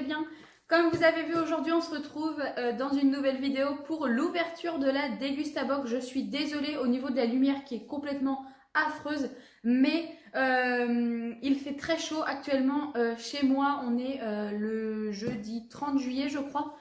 allez bien. Comme vous avez vu aujourd'hui, on se retrouve dans une nouvelle vidéo pour l'ouverture de la Dégustabox. Je suis désolée au niveau de la lumière qui est complètement affreuse, mais il fait très chaud actuellement chez moi. On est le jeudi 30 juillet je crois,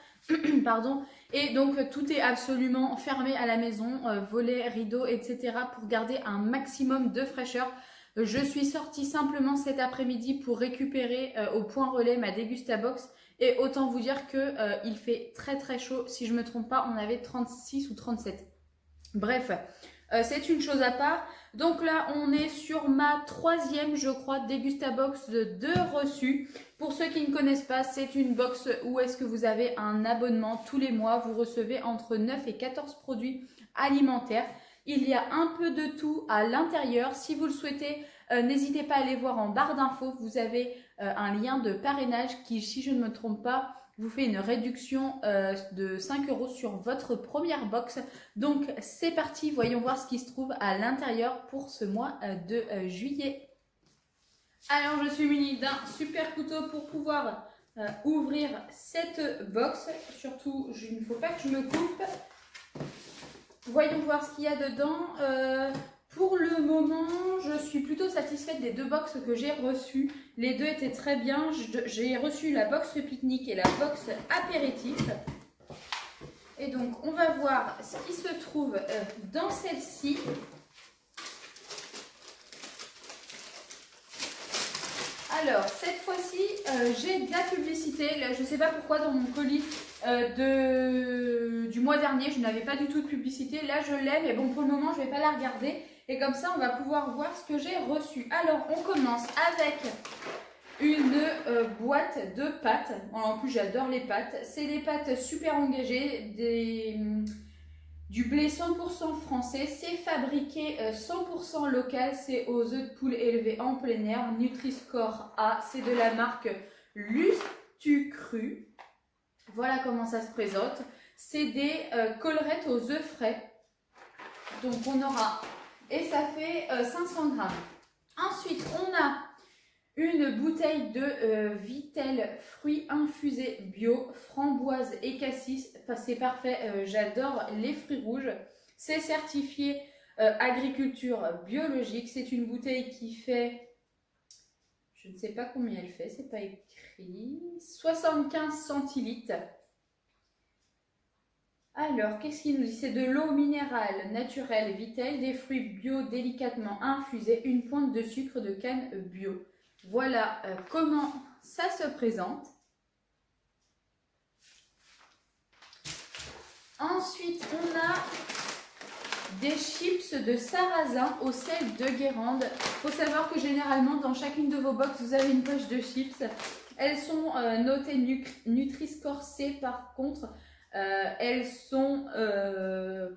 pardon, et donc tout est absolument fermé à la maison, volets, rideaux, etc. pour garder un maximum de fraîcheur. Je suis sortie simplement cet après-midi pour récupérer au point relais ma Dégustabox. Et autant vous dire que il fait très très chaud. Si je ne me trompe pas, on avait 36 ou 37. Bref, c'est une chose à part. Donc là, on est sur ma troisième, je crois, Dégustabox de reçus. Pour ceux qui ne connaissent pas, c'est une box où est-ce que vous avez un abonnement tous les mois. Vous recevez entre 9 et 14 produits alimentaires. Il y a un peu de tout à l'intérieur. Si vous le souhaitez, n'hésitez pas à aller voir en barre d'infos. Vous avez un lien de parrainage qui, si je ne me trompe pas, vous fait une réduction de 5 € sur votre première box. Donc c'est parti, voyons voir ce qui se trouve à l'intérieur pour ce mois de juillet. Alors je suis munie d'un super couteau pour pouvoir ouvrir cette box. Surtout, il ne faut pas que je me coupe. Voyons voir ce qu'il y a dedans. Pour le moment, je suis plutôt satisfaite des deux box que j'ai reçues. Les deux étaient très bien. J'ai reçu la box pique-nique et la box apéritif. Et donc, on va voir ce qui se trouve dans celle-ci. Alors, cette fois-ci, j'ai de la publicité. Là, je ne sais pas pourquoi dans mon colis du mois dernier, je n'avais pas du tout de publicité. Là, je l'ai, mais bon, pour le moment, je ne vais pas la regarder. Et comme ça, on va pouvoir voir ce que j'ai reçu. Alors, on commence avec une boîte de pâtes. En plus, j'adore les pâtes. C'est des pâtes super engagées, du blé 100% français. C'est fabriqué 100% local. C'est aux œufs de poule élevés en plein air. Nutri-Score A. C'est de la marque Lustucru. Voilà comment ça se présente. C'est des collerettes aux œufs frais. Donc, on aura... Et ça fait 500 grammes. Ensuite, on a une bouteille de Vitel fruits infusés bio, framboise et cassis. Enfin, c'est parfait, j'adore les fruits rouges. C'est certifié agriculture biologique. C'est une bouteille qui fait, je ne sais pas combien elle fait, c'est pas écrit, 75 centilitres. Alors, qu'est-ce qu'il nous dit? C'est de l'eau minérale naturelle Vitel, des fruits bio délicatement infusés, une pointe de sucre de canne bio. Voilà comment ça se présente. Ensuite, on a des chips de sarrasin au sel de Guérande. Il faut savoir que généralement, dans chacune de vos box, vous avez une poche de chips. Elles sont notées Nutri-Score C par contre. Elles sont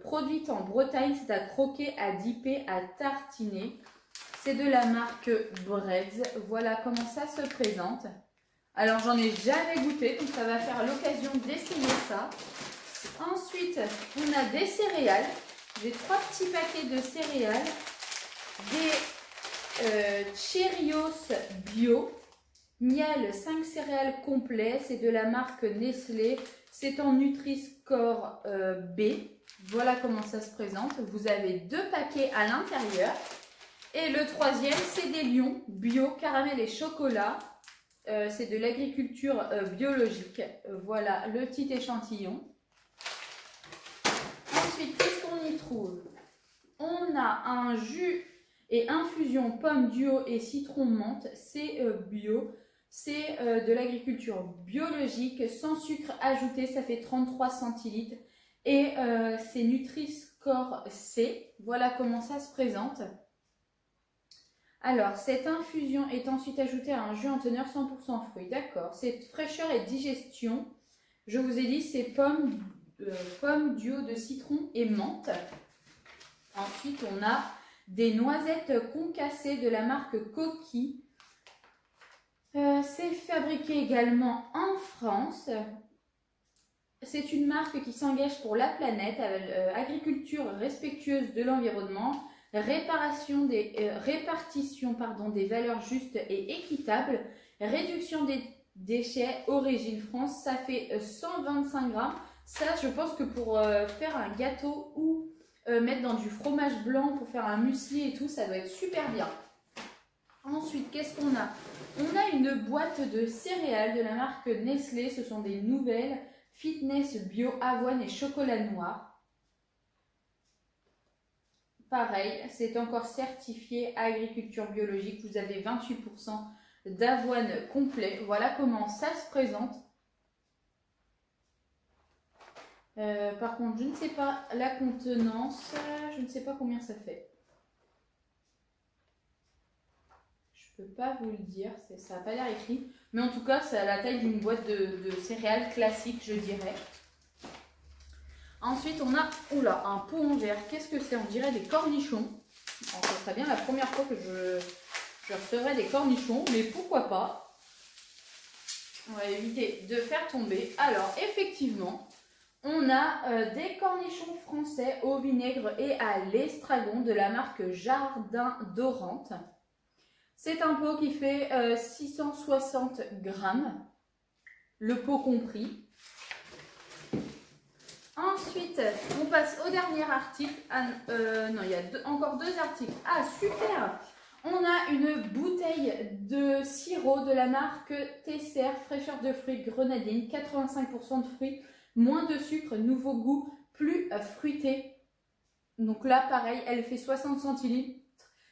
produites en Bretagne, c'est à croquer, à dipper, à tartiner. C'est de la marque Breads. Voilà comment ça se présente. Alors j'en ai jamais goûté, donc ça va faire l'occasion d'essayer ça. Ensuite, on a des céréales. J'ai 3 petits paquets de céréales. Des Cheerios bio. Miel 5 céréales complets. C'est de la marque Nestlé. C'est en Nutri-Score B. Voilà comment ça se présente. Vous avez 2 paquets à l'intérieur. Et le troisième, c'est des lions bio, caramel et chocolat. C'est de l'agriculture biologique. Voilà le petit échantillon. Ensuite, qu'est-ce qu'on y trouve? On a un jus et infusion pomme duo et citron menthe. C'est bio. C'est de l'agriculture biologique, sans sucre ajouté, ça fait 33 centilitres. Et c'est Nutri-Score C. Voilà comment ça se présente. Alors, cette infusion est ensuite ajoutée à un jus en teneur 100% fruits. D'accord. C'est fraîcheur et digestion. Je vous ai dit, c'est pomme duo de citron et menthe. Ensuite, on a des noisettes concassées de la marque Coquille. C'est fabriqué également en France. C'est une marque qui s'engage pour la planète, agriculture respectueuse de l'environnement, répartition des valeurs justes et équitables, réduction des déchets origine France. Ça fait 125 grammes. Ça, je pense que pour faire un gâteau ou mettre dans du fromage blanc pour faire un muesli et tout, ça doit être super bien. Ensuite, qu'est-ce qu'on a? On a une boîte de céréales de la marque Nestlé. Ce sont des nouvelles Fitness Bio Avoine et Chocolat Noir. Pareil, c'est encore certifié agriculture biologique. Vous avez 28% d'avoine complet. Voilà comment ça se présente. Par contre, je ne sais pas la contenance. Je ne sais pas combien ça fait. Je ne peux pas vous le dire. Ça n'a pas l'air écrit. Mais en tout cas, c'est à la taille d'une boîte de céréales classique, je dirais. Ensuite, on a un pot en verre. Qu'est-ce que c'est? On dirait des cornichons. Alors, ce serait bien la première fois que je recevrai des cornichons, mais pourquoi pas? On va éviter de faire tomber. Alors, effectivement, on a des cornichons français au vinaigre et à l'estragon de la marque Jardin d'Orante. C'est un pot qui fait 660 grammes, le pot compris. Ensuite, on passe au dernier article. Non, il y a encore deux articles. Ah, super! On a une bouteille de sirop de la marque Tesser, fraîcheur de fruits grenadine, 85% de fruits, moins de sucre, nouveau goût, plus fruité. Donc là, pareil, elle fait 60 centilitres.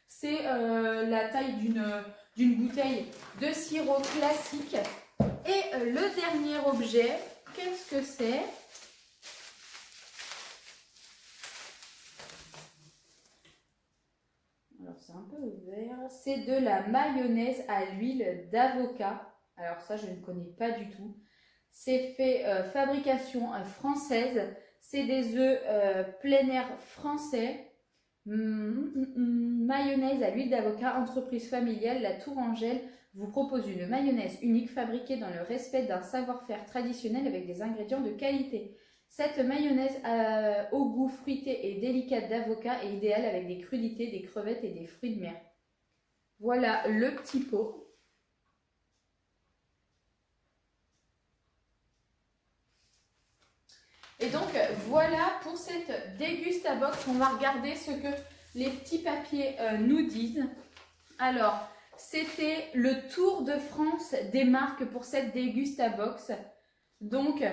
C'est la taille d'une bouteille de sirop classique. Et le dernier objet, qu'est-ce que c'est? Alors c'est un peu vert, c'est de la mayonnaise à l'huile d'avocat. Alors ça je ne connais pas du tout. C'est fait fabrication française, c'est des œufs plein air français. Mayonnaise à l'huile d'avocat, entreprise familiale, la Tourangelle vous propose une mayonnaise unique fabriquée dans le respect d'un savoir-faire traditionnel avec des ingrédients de qualité. Cette mayonnaise au goût fruité et délicat d'avocat est idéale avec des crudités, des crevettes et des fruits de mer. Voilà le petit pot. Et donc voilà pour cette dégustabox. On va regarder ce que les petits papiers nous disent. Alors, c'était le tour de France des marques pour cette dégustabox. Donc,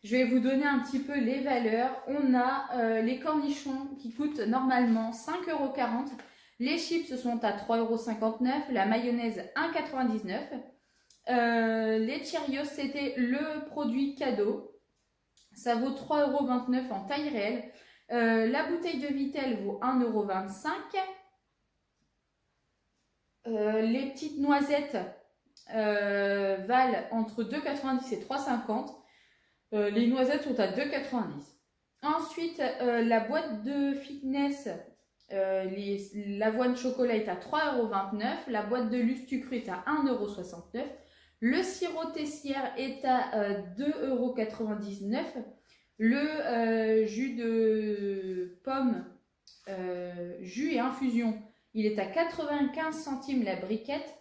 je vais vous donner un petit peu les valeurs. On a les cornichons qui coûtent normalement 5,40 €. Les chips sont à 3,59 €. La mayonnaise 1,99 €. Les Cheerios, c'était le produit cadeau. Ça vaut 3,29 € en taille réelle. La bouteille de Vittel vaut 1,25 €. Les petites noisettes valent entre 2,90 € et 3,50 €. Les noisettes sont à 2,90 €. Ensuite, la boîte de fitness, l'avoine chocolat est à 3,29 €. La boîte de Lustucru est à 1,69 €. Le sirop Tessière est à 2,99 €. Le jus de pomme, jus et infusion, il est à 95 centimes la briquette.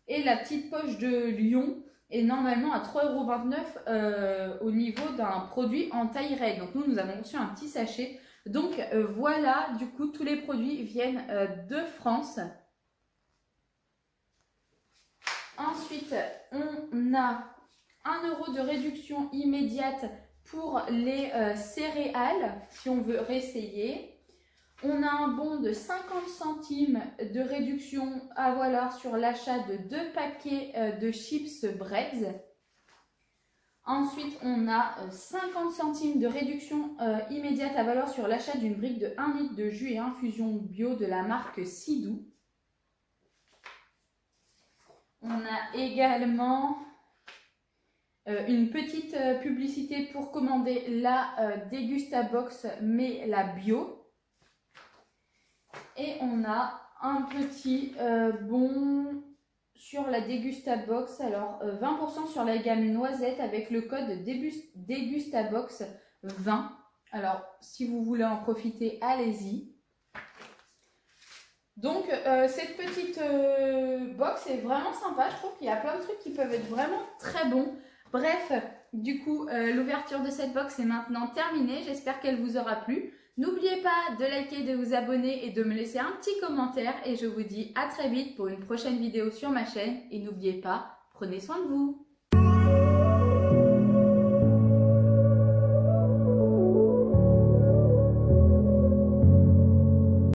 Et la petite poche de Lion est normalement à 3,29 € au niveau d'un produit en taille réelle. Donc nous avons reçu un petit sachet. Donc voilà, du coup, tous les produits viennent de France. Ensuite, on a 1 € de réduction immédiate pour les céréales, si on veut réessayer. On a un bon de 50 centimes de réduction à valoir sur l'achat de 2 paquets de chips Breads. Ensuite, on a 50 centimes de réduction immédiate à valoir sur l'achat d'une brique de 1 litre de jus et infusion bio de la marque Sidou. On a également une petite publicité pour commander la Dégustabox, mais la bio. Et on a un petit bon sur la Dégustabox. Alors 20% sur la gamme noisette avec le code Dégustabox 20. Alors si vous voulez en profiter, allez-y. Donc cette petite box est vraiment sympa, je trouve qu'il y a plein de trucs qui peuvent être vraiment très bons. Bref, du coup l'ouverture de cette box est maintenant terminée, j'espère qu'elle vous aura plu. N'oubliez pas de liker, de vous abonner et de me laisser un petit commentaire et je vous dis à très vite pour une prochaine vidéo sur ma chaîne et n'oubliez pas, prenez soin de vous.